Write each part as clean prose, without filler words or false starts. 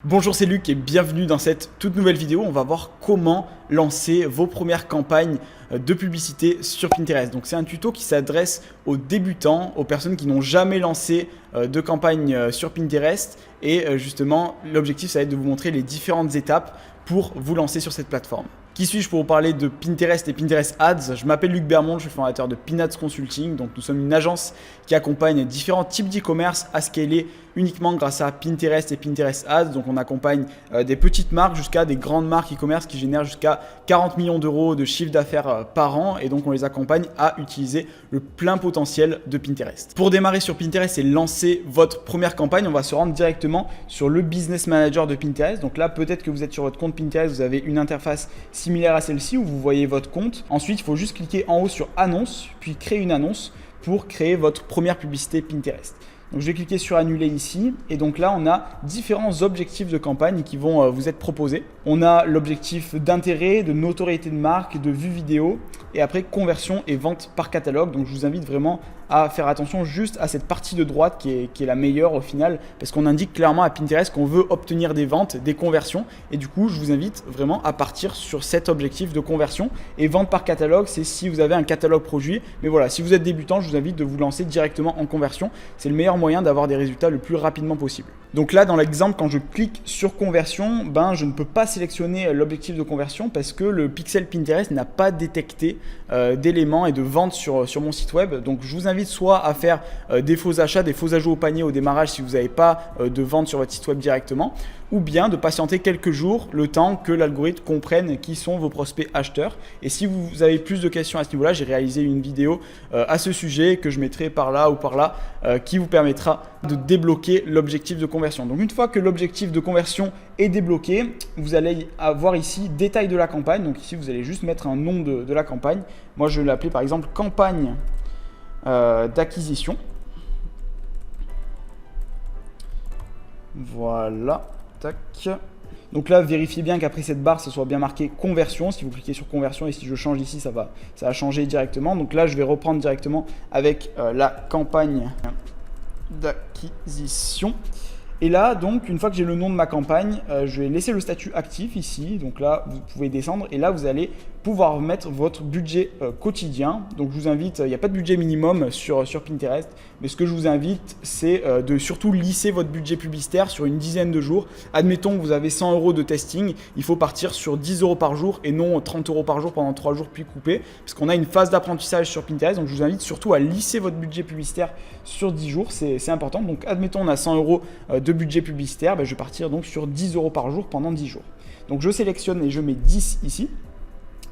Bonjour, c'est Luc et bienvenue dans cette toute nouvelle vidéo. On va voir comment lancer vos premières campagnes de publicité sur Pinterest. Donc c'est un tuto qui s'adresse aux débutants, aux personnes qui n'ont jamais lancé de campagne sur Pinterest. Et justement, l'objectif, ça va être de vous montrer les différentes étapes pour vous lancer sur cette plateforme. Qui suis-je pour vous parler de Pinterest et Pinterest Ads? Je m'appelle Luc Bermond, je suis fondateur de Pinads Consulting. Donc nous sommes une agence qui accompagne différents types d'e-commerce à scaler uniquement grâce à Pinterest et Pinterest Ads. Donc on accompagne des petites marques jusqu'à des grandes marques e-commerce qui génèrent jusqu'à 40 millions d'euros de chiffre d'affaires par an. Et donc on les accompagne à utiliser le plein potentiel de Pinterest. Pour démarrer sur Pinterest et lancer votre première campagne, on va se rendre directement sur le Business Manager de Pinterest. Donc là, peut-être que vous êtes sur votre compte Pinterest, vous avez une interface similaire à celle-ci où vous voyez votre compte. Ensuite, il faut juste cliquer en haut sur Annonce, puis créer une annonce pour créer votre première publicité Pinterest. Donc je vais cliquer sur annuler ici et donc là on a différents objectifs de campagne qui vont vous être proposés. On a l'objectif d'intérêt, de notoriété de marque, de vues vidéo et après conversion et vente par catalogue. Donc je vous invite vraiment à faire attention juste à cette partie de droite qui est la meilleure au final parce qu'on indique clairement à Pinterest qu'on veut obtenir des ventes, des conversions et du coup je vous invite vraiment à partir sur cet objectif de conversion et vente par catalogue, c'est si vous avez un catalogue produit. Mais voilà, si vous êtes débutant, je vous invite de vous lancer directement en conversion. C'est le meilleur moyen d'avoir des résultats le plus rapidement possible. Donc là, dans l'exemple, quand je clique sur conversion, je ne peux pas sélectionner l'objectif de conversion parce que le pixel Pinterest n'a pas détecté d'éléments et de ventes sur mon site web. Donc je vous invite soit à faire des faux achats, des faux ajouts au panier au démarrage si vous n'avez pas de vente sur votre site web directement, ou bien de patienter quelques jours le temps que l'algorithme comprenne qui sont vos prospects acheteurs. Et si vous avez plus de questions à ce niveau-là, j'ai réalisé une vidéo à ce sujet que je mettrai par là ou par là qui vous permettra de débloquer l'objectif de conversion. Donc une fois que l'objectif de conversion est débloqué, vous allez avoir ici détail de la campagne. Donc ici, vous allez juste mettre un nom de la campagne. Moi, je vais l'appeler par exemple campagne d'acquisition. Voilà. Tac. Donc là, vérifiez bien qu'après cette barre, ce soit bien marqué conversion. Si vous cliquez sur conversion et si je change ici, ça va changer directement. Donc là, je vais reprendre directement avec la campagne d'acquisition. Et là, donc, une fois que j'ai le nom de ma campagne, je vais laisser le statut actif ici. Donc là, vous pouvez descendre et là, vous allez pouvoir mettre votre budget quotidien. Donc, je vous invite, il n'y a pas de budget minimum sur Pinterest, mais ce que je vous invite, c'est de surtout lisser votre budget publicitaire sur une dizaine de jours. Admettons que vous avez 100 euros de testing, il faut partir sur 10 euros par jour et non 30 euros par jour pendant 3 jours puis couper, parce qu'on a une phase d'apprentissage sur Pinterest. Donc, je vous invite surtout à lisser votre budget publicitaire sur 10 jours, c'est important. Donc, admettons on a 100 euros de budget publicitaire, je vais partir donc sur 10 euros par jour pendant 10 jours. Donc, je sélectionne et je mets 10 ici.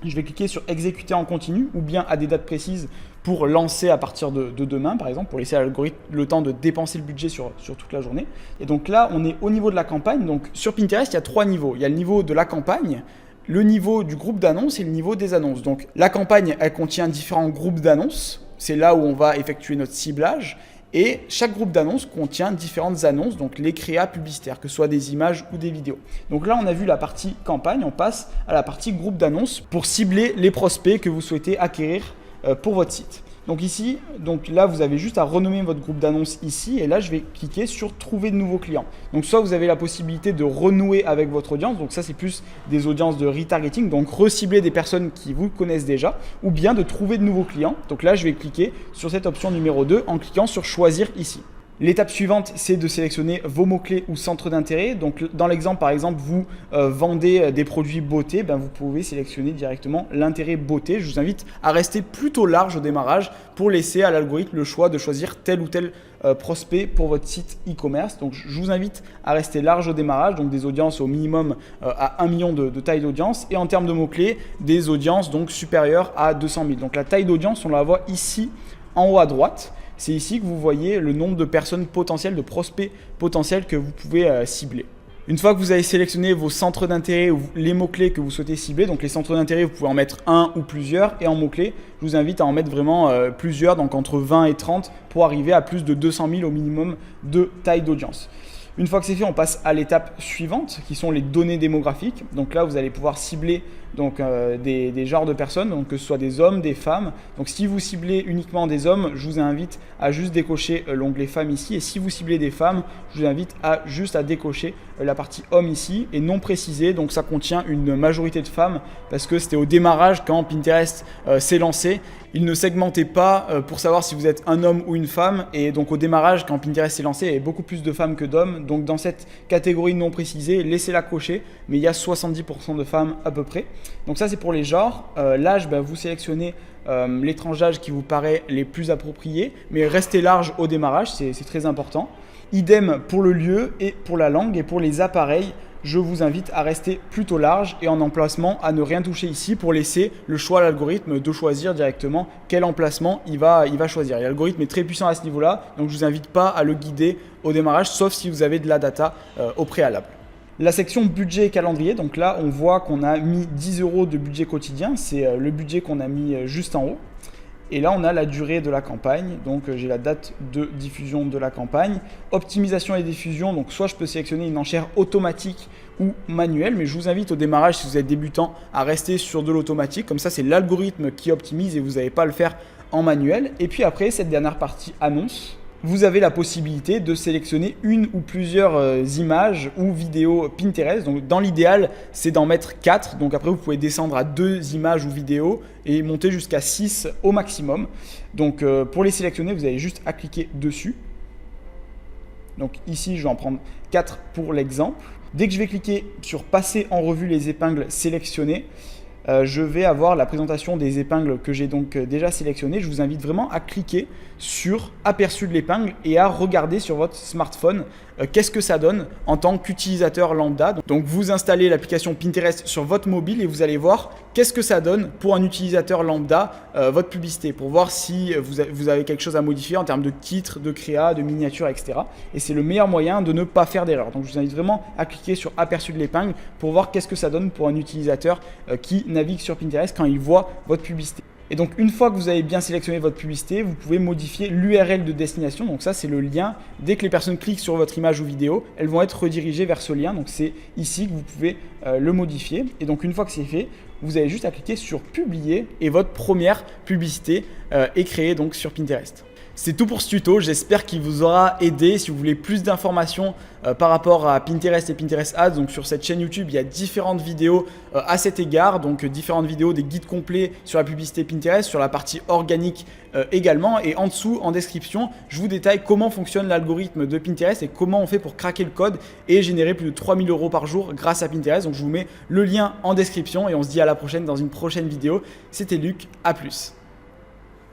Je vais cliquer sur exécuter en continu ou bien à des dates précises pour lancer à partir de demain, par exemple, pour laisser à l'algorithme le temps de dépenser le budget sur toute la journée. Et donc là, on est au niveau de la campagne. Donc sur Pinterest, il y a 3 niveaux. Il y a le niveau de la campagne, le niveau du groupe d'annonces et le niveau des annonces. Donc la campagne, elle contient différents groupes d'annonces. C'est là où on va effectuer notre ciblage. Et chaque groupe d'annonces contient différentes annonces, donc les créas publicitaires, que ce soit des images ou des vidéos. Donc là, on a vu la partie campagne, on passe à la partie groupe d'annonces pour cibler les prospects que vous souhaitez acquérir pour votre site. Donc ici, là, vous avez juste à renommer votre groupe d'annonces ici et là, je vais cliquer sur trouver de nouveaux clients. Donc soit vous avez la possibilité de renouer avec votre audience, donc ça c'est plus des audiences de retargeting, donc recibler des personnes qui vous connaissent déjà, ou bien de trouver de nouveaux clients. Donc là, je vais cliquer sur cette option numéro 2 en cliquant sur choisir ici. L'étape suivante, c'est de sélectionner vos mots-clés ou centres d'intérêt. Donc, dans l'exemple, par exemple, vous vendez des produits beauté, vous pouvez sélectionner directement l'intérêt beauté. Je vous invite à rester plutôt large au démarrage pour laisser à l'algorithme le choix de choisir tel ou tel prospect pour votre site e-commerce. Donc, je vous invite à rester large au démarrage, donc des audiences au minimum à 1 million de taille d'audience. Et en termes de mots-clés, des audiences donc supérieures à 200 000. Donc, la taille d'audience, on la voit ici en haut à droite. C'est ici que vous voyez le nombre de personnes potentielles, de prospects potentiels que vous pouvez cibler. Une fois que vous avez sélectionné vos centres d'intérêt ou les mots-clés que vous souhaitez cibler, donc les centres d'intérêt, vous pouvez en mettre un ou plusieurs, et en mots-clés, je vous invite à en mettre vraiment plusieurs, donc entre 20 et 30 pour arriver à plus de 200 000 au minimum de taille d'audience. Une fois que c'est fait, on passe à l'étape suivante qui sont les données démographiques. Donc là, vous allez pouvoir cibler donc des genres de personnes, donc que ce soit des hommes, des femmes. Donc si vous ciblez uniquement des hommes, je vous invite à juste décocher l'onglet femmes ici, et si vous ciblez des femmes, je vous invite à juste à décocher la partie homme ici et non précisé, donc ça contient une majorité de femmes parce que c'était au démarrage quand Pinterest s'est lancé. Il ne segmentait pas pour savoir si vous êtes un homme ou une femme, et donc au démarrage quand Pinterest s'est lancé, il y avait beaucoup plus de femmes que d'hommes. Donc dans cette catégorie non précisée, laissez-la cocher, mais il y a 70% de femmes à peu près. Donc ça c'est pour les genres. L'âge, vous sélectionnez les tranches d'âge qui vous paraît les plus appropriées, mais restez large au démarrage, c'est très important. Idem pour le lieu et pour la langue, et pour les appareils, je vous invite à rester plutôt large et en emplacement à ne rien toucher ici pour laisser le choix à l'algorithme de choisir directement quel emplacement il va choisir. Et l'algorithme est très puissant à ce niveau-là, donc je ne vous invite pas à le guider au démarrage, sauf si vous avez de la data au préalable. La section budget et calendrier, donc là on voit qu'on a mis 10 € de budget quotidien, c'est le budget qu'on a mis juste en haut. Et là, on a la durée de la campagne, donc j'ai la date de diffusion de la campagne. Optimisation et diffusion, donc soit je peux sélectionner une enchère automatique ou manuelle, mais je vous invite au démarrage, si vous êtes débutant, à rester sur de l'automatique. Comme ça, c'est l'algorithme qui optimise et vous n'avez pas à le faire en manuel. Et puis après, cette dernière partie annonce. Vous avez la possibilité de sélectionner une ou plusieurs images ou vidéos Pinterest. Donc dans l'idéal, c'est d'en mettre 4. Donc après, vous pouvez descendre à 2 images ou vidéos et monter jusqu'à 6 au maximum. Donc pour les sélectionner, vous avez juste à cliquer dessus. Donc ici, je vais en prendre 4 pour l'exemple. Dès que je vais cliquer sur passer en revue les épingles sélectionnées, je vais avoir la présentation des épingles que j'ai donc déjà sélectionnées. Je vous invite vraiment à cliquer sur aperçu de l'épingle et à regarder sur votre smartphone qu'est-ce que ça donne en tant qu'utilisateur lambda. Donc vous installez l'application Pinterest sur votre mobile et vous allez voir qu'est-ce que ça donne pour un utilisateur lambda, votre publicité, pour voir si vous avez quelque chose à modifier en termes de titre, de créa, de miniature, etc. Et c'est le meilleur moyen de ne pas faire d'erreur. Donc je vous invite vraiment à cliquer sur aperçu de l'épingle pour voir qu'est-ce que ça donne pour un utilisateur qui navigue sur Pinterest quand il voit votre publicité. Et donc une fois que vous avez bien sélectionné votre publicité, vous pouvez modifier l'URL de destination. Donc ça, c'est le lien. Dès que les personnes cliquent sur votre image ou vidéo, elles vont être redirigées vers ce lien. Donc c'est ici que vous pouvez le modifier. Et donc une fois que c'est fait, vous avez juste à cliquer sur publier et votre première publicité est créée donc sur Pinterest. C'est tout pour ce tuto, j'espère qu'il vous aura aidé. Si vous voulez plus d'informations par rapport à Pinterest et Pinterest Ads, donc sur cette chaîne YouTube, il y a différentes vidéos à cet égard, donc différentes vidéos, des guides complets sur la publicité Pinterest, sur la partie organique également. Et en dessous, en description, je vous détaille comment fonctionne l'algorithme de Pinterest et comment on fait pour craquer le code et générer plus de 3000 € par jour grâce à Pinterest. Donc je vous mets le lien en description et on se dit à la prochaine dans une prochaine vidéo. C'était Luc, à plus.